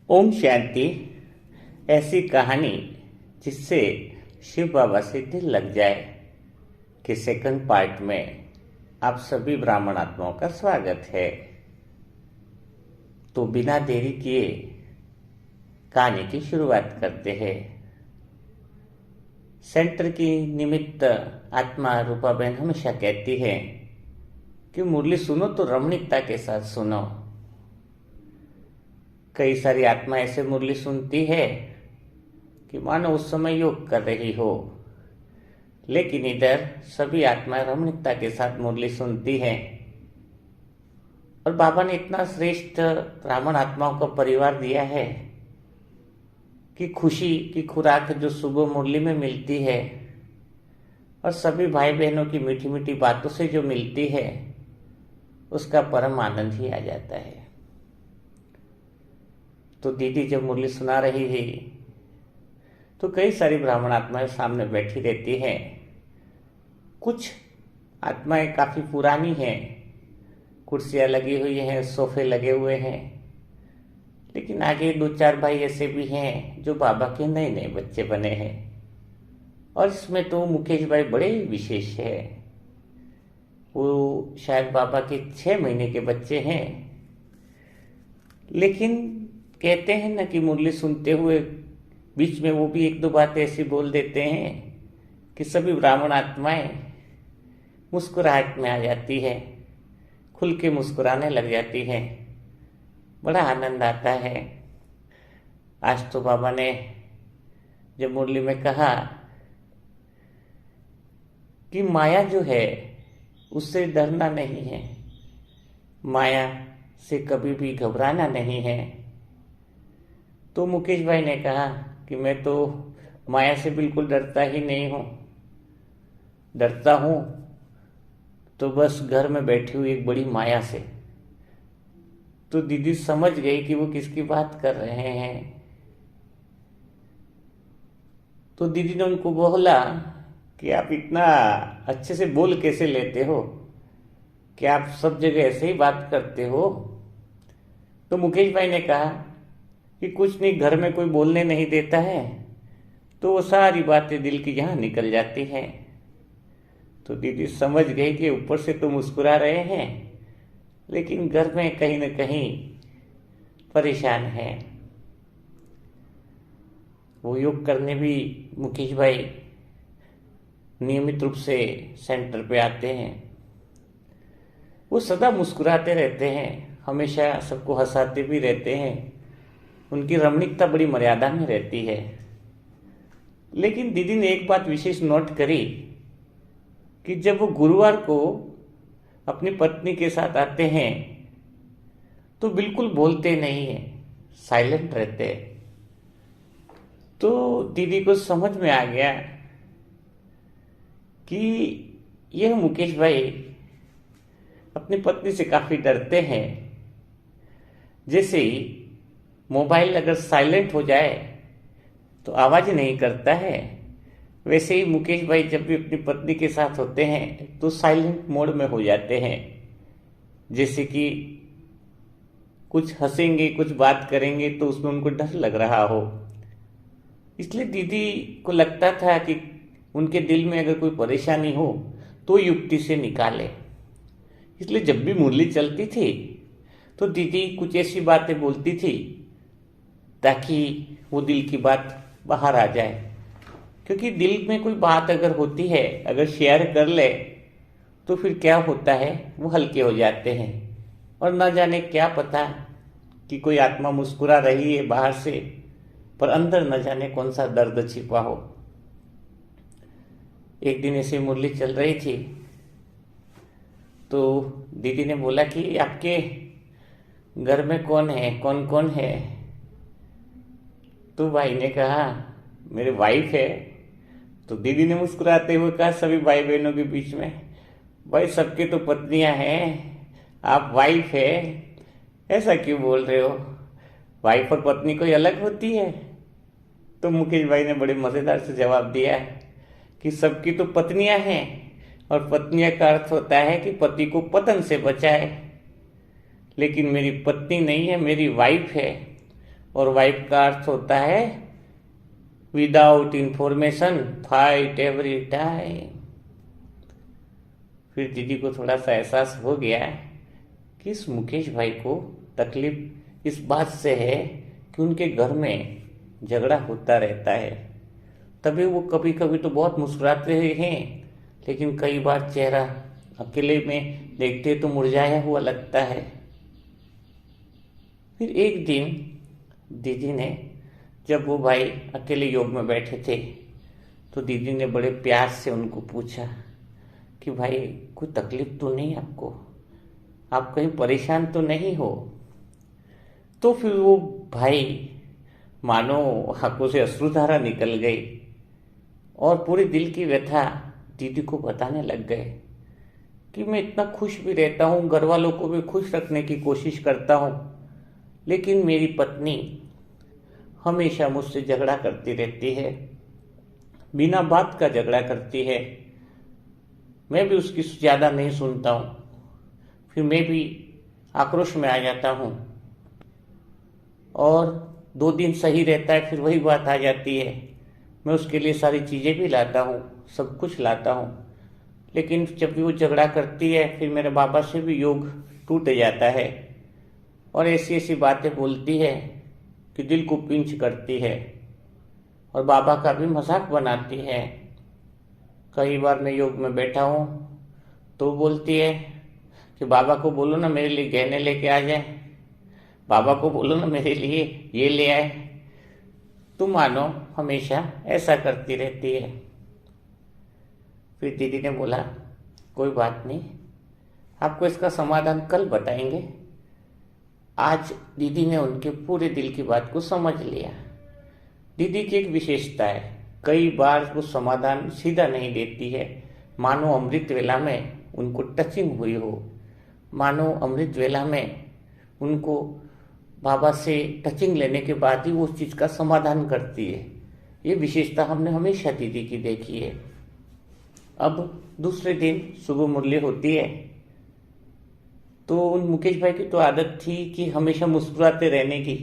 ओम शांति। ऐसी कहानी जिससे शिव बाबा से दिल लग जाए कि सेकंड पार्ट में आप सभी ब्राह्मण आत्माओं का स्वागत है। तो बिना देरी किए कहानी की शुरुआत करते हैं। सेंटर की निमित्त आत्मा रूपाबेन हमेशा कहती है कि मुरली सुनो तो रमणीकता के साथ सुनो। कई सारी आत्मा ऐसे मुरली सुनती है कि मानो उस समय योग कर रही हो, लेकिन इधर सभी आत्माएं रमणीकता के साथ मुरली सुनती हैं। और बाबा ने इतना श्रेष्ठ ब्राह्मण आत्माओं का परिवार दिया है कि खुशी की खुराक जो सुबह मुरली में मिलती है और सभी भाई बहनों की मीठी मीठी बातों से जो मिलती है, उसका परम आनंद ही आ जाता है। तो दीदी जब मुरली सुना रही थी तो कई सारी ब्राह्मण आत्माएं सामने बैठी रहती हैं। कुछ आत्माएं काफी पुरानी हैं, कुर्सियां लगी हुई हैं, सोफे लगे हुए हैं, लेकिन आगे दो चार भाई ऐसे भी हैं जो बाबा के नए नए बच्चे बने हैं। और इसमें तो मुकेश भाई बड़े विशेष है। वो शायद बाबा के 6 महीने के बच्चे हैं, लेकिन कहते हैं ना कि मुरली सुनते हुए बीच में वो भी एक दो बातें ऐसी बोल देते हैं कि सभी ब्राह्मण आत्माएं मुस्कुराहट में आ जाती है, खुल के मुस्कुराने लग जाती है, बड़ा आनंद आता है। आज तो बाबा ने जब मुरली में कहा कि माया जो है उससे डरना नहीं है, माया से कभी भी घबराना नहीं है, तो मुकेश भाई ने कहा कि मैं तो माया से बिल्कुल डरता ही नहीं हूं। डरता हूं तो बस घर में बैठी हुई एक बड़ी माया से। तो दीदी समझ गई कि वो किसकी बात कर रहे हैं। तो दीदी ने उनको बोला कि आप इतना अच्छे से बोल कैसे लेते हो, कि आप सब जगह ऐसे ही बात करते हो। तो मुकेश भाई ने कहा कि कुछ नहीं, घर में कोई बोलने नहीं देता है तो वो सारी बातें दिल की यहाँ निकल जाती हैं। तो दीदी समझ गई कि ऊपर से तो मुस्कुरा रहे हैं, लेकिन घर में कहीं न कहीं परेशान है। वो योग करने भी मुकेश भाई नियमित रूप से सेंटर पे आते हैं। वो सदा मुस्कुराते रहते हैं, हमेशा सबको हंसाते भी रहते हैं। उनकी रमणीकता बड़ी मर्यादा में रहती है। लेकिन दीदी ने एक बात विशेष नोट करी कि जब वो गुरुवार को अपनी पत्नी के साथ आते हैं तो बिल्कुल बोलते नहीं है, साइलेंट रहते हैं। तो दीदी को समझ में आ गया कि यह मुकेश भाई अपनी पत्नी से काफी डरते हैं। जैसे ही मोबाइल अगर साइलेंट हो जाए तो आवाज नहीं करता है, वैसे ही मुकेश भाई जब भी अपनी पत्नी के साथ होते हैं तो साइलेंट मोड में हो जाते हैं। जैसे कि कुछ हंसेंगे, कुछ बात करेंगे तो उसमें उनको डर लग रहा हो। इसलिए दीदी को लगता था कि उनके दिल में अगर कोई परेशानी हो तो युक्ति से निकाले। इसलिए जब भी मुरली चलती थी तो दीदी कुछ ऐसी बातें बोलती थी ताकि वो दिल की बात बाहर आ जाए। क्योंकि दिल में कोई बात अगर होती है, अगर शेयर कर ले तो फिर क्या होता है, वो हल्के हो जाते हैं। और न जाने क्या पता कि कोई आत्मा मुस्कुरा रही है बाहर से, पर अंदर न जाने कौन सा दर्द छिपा हो। एक दिन ऐसी मुरली चल रही थी तो दीदी ने बोला कि आपके घर में कौन है, कौन कौन है। तो भाई ने कहा मेरे वाइफ है। तो दीदी ने मुस्कुराते हुए कहा सभी भाई बहनों के बीच में, भाई सबके तो पत्नियां हैं, आप वाइफ है, ऐसा क्यों बोल रहे हो, वाइफ और पत्नी कोई अलग होती है। तो मुकेश भाई ने बड़े मजेदार से जवाब दिया कि सबकी तो पत्नियां हैं, और पत्नियां का अर्थ होता है कि पति को पतन से बचाए, लेकिन मेरी पत्नी नहीं है, मेरी वाइफ है, और वाइप का अर्थ होता है without information fight every time. फिर दीदी को थोड़ा सा एहसास हो गया कि इस मुकेश भाई को तकलीफ इस बात से है कि उनके घर में झगड़ा होता रहता है। तभी वो कभी कभी तो बहुत मुस्कुराते हैं, लेकिन कई बार चेहरा अकेले में देखते तो मुरझाया हुआ लगता है। फिर एक दिन दीदी ने, जब वो भाई अकेले योग में बैठे थे, तो दीदी ने बड़े प्यार से उनको पूछा कि भाई कोई तकलीफ तो नहीं आपको, आप कहीं परेशान तो नहीं हो? तो फिर वो भाई मानो आंखों से अश्रुधारा निकल गई और पूरे दिल की व्यथा दीदी को बताने लग गए कि मैं इतना खुश भी रहता हूँ, घर वालों को भी खुश रखने की कोशिश करता हूँ, लेकिन मेरी पत्नी हमेशा मुझसे झगड़ा करती रहती है, बिना बात का झगड़ा करती है। मैं भी उसकी ज़्यादा नहीं सुनता हूँ, फिर मैं भी आक्रोश में आ जाता हूँ और 2 दिन सही रहता है, फिर वही बात आ जाती है। मैं उसके लिए सारी चीज़ें भी लाता हूँ, सब कुछ लाता हूँ, लेकिन जब भी वो झगड़ा करती है फिर मेरे बाबा से भी योग टूट जाता है और ऐसी ऐसी बातें बोलती है कि दिल को पिंच करती है और बाबा का भी मजाक बनाती है। कई बार मैं योग में बैठा हूँ तो बोलती है कि बाबा को बोलो ना मेरे लिए गहने लेके आ जाए, बाबा को बोलो ना मेरे लिए ये ले आए। तुम मानो हमेशा ऐसा करती रहती है। फिर दीदी ने बोला कोई बात नहीं, आपको इसका समाधान कल बताएंगे। आज दीदी ने उनके पूरे दिल की बात को समझ लिया। दीदी की एक विशेषता है, कई बार वो समाधान सीधा नहीं देती है, मानो अमृत वेला में उनको टचिंग हुई हो, मानो अमृत वेला में उनको बाबा से टचिंग लेने के बाद ही वो उस चीज़ का समाधान करती है। ये विशेषता हमने हमेशा दीदी की देखी है। अब दूसरे दिन सुबह मुरली होती है तो उन मुकेश भाई की तो आदत थी कि हमेशा मुस्कुराते रहने की,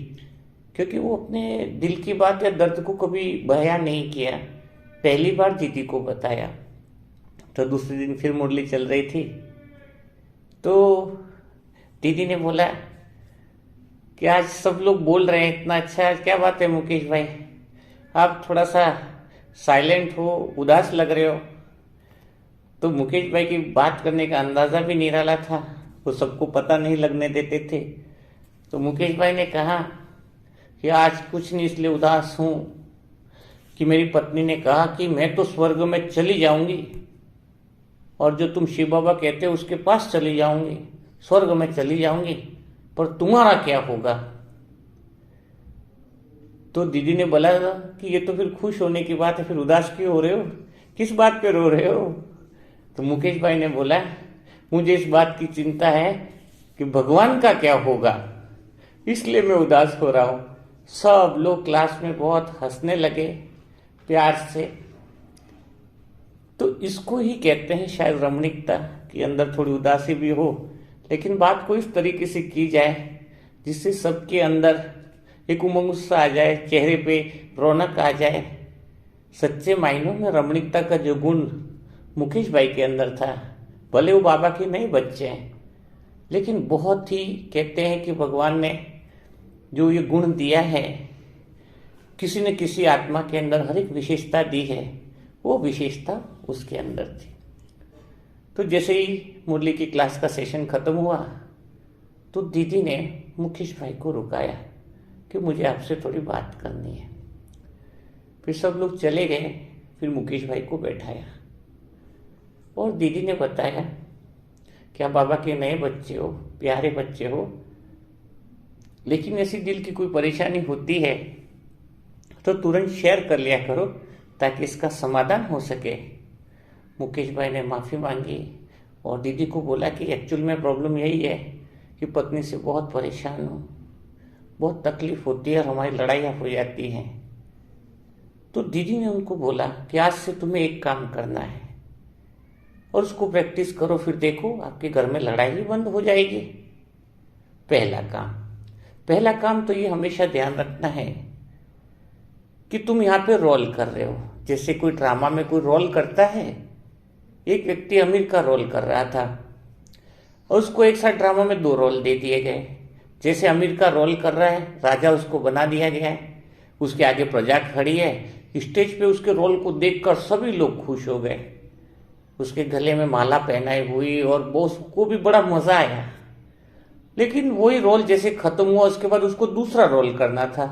क्योंकि वो अपने दिल की बात या दर्द को कभी बयां नहीं किया, पहली बार दीदी को बताया। तो दूसरे दिन फिर मुरली चल रही थी तो दीदी ने बोला कि आज सब लोग बोल रहे हैं इतना अच्छा, क्या बात है मुकेश भाई, आप थोड़ा सा साइलेंट हो, उदास लग रहे हो। तो मुकेश भाई की बात करने का अंदाजा भी निराला था, वो सबको पता नहीं लगने देते थे। तो मुकेश भाई ने कहा कि आज कुछ नहीं इसलिए उदास हूं कि मेरी पत्नी ने कहा कि मैं तो स्वर्ग में चली जाऊंगी और जो तुम शिव बाबा कहते हो उसके पास चली जाऊंगी, स्वर्ग में चली जाऊंगी, पर तुम्हारा क्या होगा? तो दीदी ने बोला कि ये तो फिर खुश होने की बात है, फिर उदास क्यों हो रहे हो, किस बात पे रो रहे हो? तो मुकेश भाई ने बोला मुझे इस बात की चिंता है कि भगवान का क्या होगा, इसलिए मैं उदास हो रहा हूं। सब लोग क्लास में बहुत हंसने लगे प्यार से। तो इसको ही कहते हैं शायद रमणीकता, कि अंदर थोड़ी उदासी भी हो लेकिन बात को इस तरीके से की जाए जिससे सबके अंदर एक उमंग उत्साह आ जाए, चेहरे पे रौनक आ जाए। सच्चे मायनों में रमणीकता का जो गुण मुकेश भाई के अंदर था, भले वो बाबा के नहीं बच्चे हैं, लेकिन बहुत ही कहते हैं कि भगवान ने जो ये गुण दिया है, किसी न किसी आत्मा के अंदर हर एक विशेषता दी है, वो विशेषता उसके अंदर थी। तो जैसे ही मुरली की क्लास का सेशन खत्म हुआ तो दीदी ने मुकेश भाई को रुकाया कि मुझे आपसे थोड़ी बात करनी है। फिर सब लोग चले गए, फिर मुकेश भाई को बैठाया और दीदी ने बताया कि आप बाबा के नए बच्चे हो, प्यारे बच्चे हो, लेकिन ऐसी दिल की कोई परेशानी होती है तो तुरंत शेयर कर लिया करो ताकि इसका समाधान हो सके। मुकेश भाई ने माफ़ी मांगी और दीदी को बोला कि एक्चुअल में प्रॉब्लम यही है कि पत्नी से बहुत परेशान हूँ, बहुत तकलीफ होती है और हमारी लड़ाइयाँ हो जाती हैं। तो दीदी ने उनको बोला कि आज से तुम्हें एक काम करना है और उसको प्रैक्टिस करो, फिर देखो आपके घर में लड़ाई भी बंद हो जाएगी। पहला काम, पहला काम तो ये हमेशा ध्यान रखना है कि तुम यहाँ पे रोल कर रहे हो। जैसे कोई ड्रामा में कोई रोल करता है, एक व्यक्ति अमीर का रोल कर रहा था और उसको एक साथ ड्रामा में 2 रोल दे दिए गए। जैसे अमीर का रोल कर रहा है, राजा उसको बना दिया गया है, उसके आगे प्रजा खड़ी है, स्टेज पे उसके रोल को देखकर सभी लोग खुश हो गए, उसके गले में माला पहनाई हुई और बॉस को भी बड़ा मजा आया। लेकिन वही रोल जैसे खत्म हुआ, उसके बाद उसको दूसरा रोल करना था।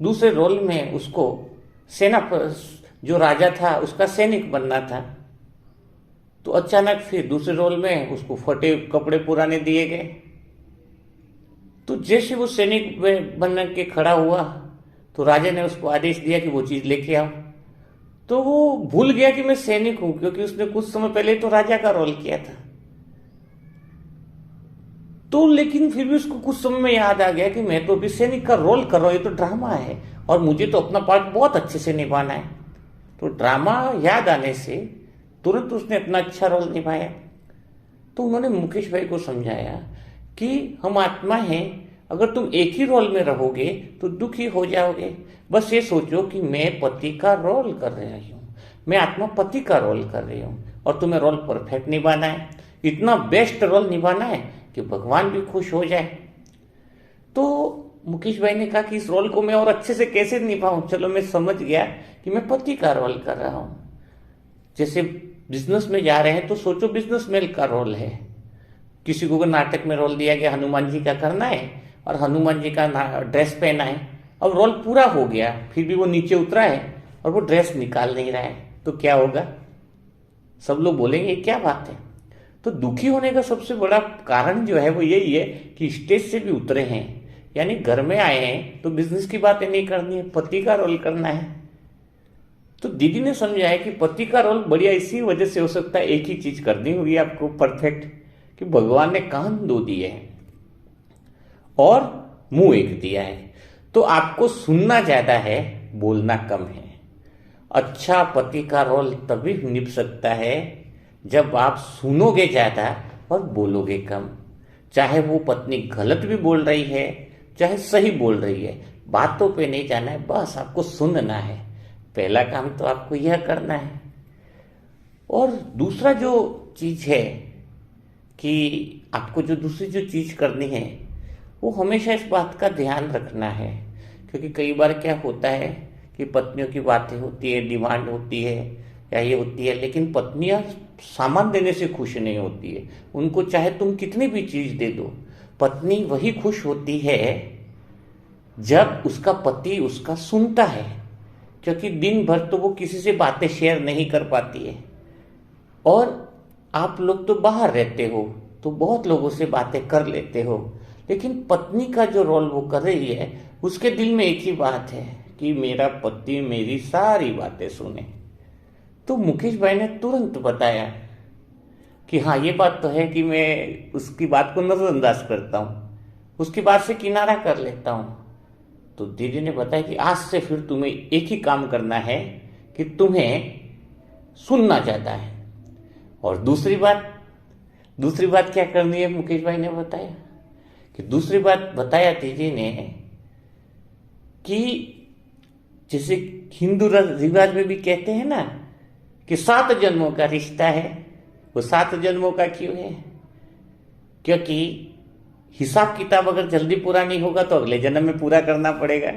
दूसरे रोल में उसको जो राजा था उसका सैनिक बनना था। तो अचानक फिर दूसरे रोल में उसको फटे कपड़े पुराने दिए गए। तो जैसे वो सैनिक बन के खड़ा हुआ तो राजा ने उसको आदेश दिया कि वो चीज लेके आओ। तो वो भूल गया कि मैं सैनिक हूं, क्योंकि उसने कुछ समय पहले तो राजा का रोल किया था। तो लेकिन फिर भी उसको कुछ समय में याद आ गया कि मैं तो अभी सैनिक का रोल कर रहा हूं, ये तो ड्रामा है और मुझे तो अपना पार्ट बहुत अच्छे से निभाना है। तो ड्रामा याद आने से तुरंत उसने अपना अच्छा रोल निभाया। तो उन्होंने मुकेश भाई को समझाया कि हम आत्मा हैं, अगर तुम एक ही रोल में रहोगे तो दुखी हो जाओगे। बस ये सोचो कि मैं पति का रोल कर रही हूँ, मैं आत्मा पति का रोल कर रही हूँ और तुम्हें रोल परफेक्ट निभाना है, इतना बेस्ट रोल निभाना है कि भगवान भी खुश हो जाए। तो मुकेश भाई ने कहा कि इस रोल को मैं और अच्छे से कैसे निभाऊं। चलो मैं समझ गया कि मैं पति का रोल कर रहा हूं। जैसे बिजनेस में जा रहे हैं तो सोचो बिजनेसमैन का रोल है। किसी को नाटक में रोल दिया गया हनुमान जी का करना है और हनुमान जी का ड्रेस पहना है, अब रोल पूरा हो गया फिर भी वो नीचे उतरा है और वो ड्रेस निकाल नहीं रहा है, तो क्या होगा? सब लोग बोलेंगे क्या बात है। तो दुखी होने का सबसे बड़ा कारण जो है वो यही है कि स्टेज से भी उतरे हैं, यानी घर में आए हैं तो बिजनेस की बातें नहीं करनी है, पति का रोल करना है। तो दीदी ने समझाया कि पति का रोल बढ़िया इसी वजह से हो सकता है, एक ही चीज करनी होगी आपको परफेक्ट, कि भगवान ने कान 2 दिए हैं और मुंह 1 दिया है, तो आपको सुनना ज्यादा है, बोलना कम है। अच्छा पति का रोल तभी निभ सकता है जब आप सुनोगे ज्यादा और बोलोगे कम। चाहे वो पत्नी गलत भी बोल रही है चाहे सही बोल रही है, बातों पे नहीं जाना है, बस आपको सुनना है। पहला काम तो आपको यह करना है। और दूसरा जो चीज है कि आपको जो दूसरी जो चीज करनी है वो हमेशा इस बात का ध्यान रखना है, क्योंकि कई बार क्या होता है कि पत्नियों की बातें होती है, डिमांड होती है या ये होती है, लेकिन पत्नियां सामान देने से खुश नहीं होती है। उनको चाहे तुम कितनी भी चीज दे दो, पत्नी वही खुश होती है जब उसका पति उसका सुनता है, क्योंकि दिन भर तो वो किसी से बातें शेयर नहीं कर पाती है। और आप लोग तो बाहर रहते हो तो बहुत लोगों से बातें कर लेते हो, लेकिन पत्नी का जो रोल वो कर रही है उसके दिल में एक ही बात है कि मेरा पति मेरी सारी बातें सुने। तो मुकेश भाई ने तुरंत बताया कि हाँ ये बात तो है कि मैं उसकी बात को नजरअंदाज करता हूँ, उसकी बात से किनारा कर लेता हूँ। तो दीदी ने बताया कि आज से फिर तुम्हें एक ही काम करना है कि तुम्हें सुनना चाहता है। और दूसरी बात क्या करनी है, मुकेश भाई ने बताया कि दूसरी बात बताया दीदी ने कि जैसे हिंदू रिवाज में भी कहते हैं ना कि 7 जन्मों का रिश्ता है, वो 7 जन्मों का क्यों है? क्योंकि हिसाब किताब अगर जल्दी पूरा नहीं होगा तो अगले जन्म में पूरा करना पड़ेगा।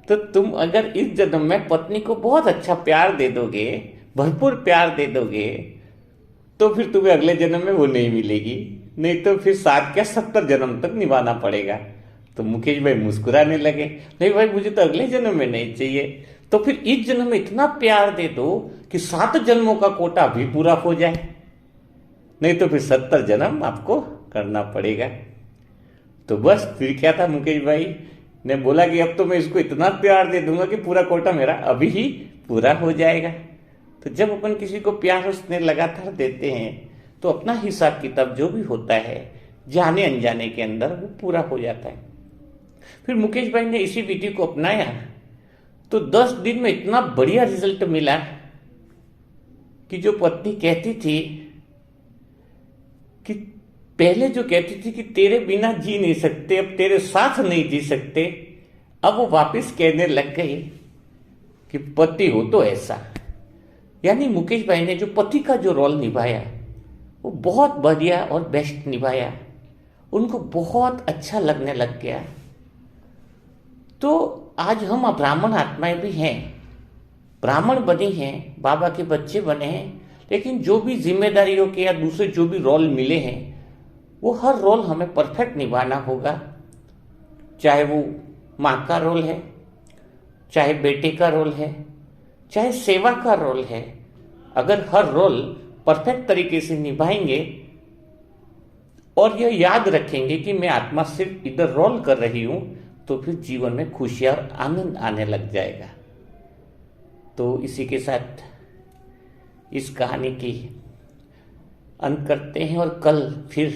तो तुम अगर इस जन्म में पत्नी को बहुत अच्छा प्यार दे दोगे, भरपूर प्यार दे दोगे, तो फिर तुम्हें अगले जन्म में वो नहीं मिलेगी, नहीं तो फिर 7 क्या 70 जन्म तक निभाना पड़ेगा। तो मुकेश भाई मुस्कुराने लगे, नहीं भाई मुझे तो अगले जन्म में नहीं चाहिए, तो फिर इस जन्म में इतना प्यार दे दो कि 7 जन्मों का कोटा भी पूरा हो जाए, नहीं तो फिर 70 जन्म आपको करना पड़ेगा। तो बस फिर क्या था, मुकेश भाई ने बोला कि अब तो मैं इसको इतना प्यार दे दूंगा कि पूरा कोटा मेरा अभी ही पूरा हो जाएगा। तो जब अपन किसी को प्यार उसने लगातार देते हैं तो अपना हिसाब किताब जो भी होता है जाने अनजाने के अंदर वो पूरा हो जाता है। फिर मुकेश भाई ने इसी विधि को अपनाया तो 10 दिन में इतना बढ़िया रिजल्ट मिला कि जो पत्नी कहती थी कि पहले जो कहती थी कि तेरे बिना जी नहीं सकते, अब तेरे साथ नहीं जी सकते, अब वो वापस कहने लग गई कि पति हो तो ऐसा। यानी मुकेश भाई ने जो पति का जो रोल निभाया वो बहुत बढ़िया और बेस्ट निभाया, उनको बहुत अच्छा लगने लग गया। तो आज हम ब्राह्मण आत्माएं भी हैं, ब्राह्मण बने हैं, बाबा के बच्चे बने हैं, लेकिन जो भी जिम्मेदारियों के या दूसरे जो भी रोल मिले हैं वो हर रोल हमें परफेक्ट निभाना होगा। चाहे वो माँ का रोल है, चाहे बेटे का रोल है, चाहे सेवा का रोल है। अगर हर रोल परफेक्ट तरीके से निभाएंगे और यह याद रखेंगे कि मैं आत्मा सिर्फ इधर रोल कर रही हूं, तो फिर जीवन में खुशियां और आनंद आने लग जाएगा। तो इसी के साथ इस कहानी की अंत करते हैं और कल फिर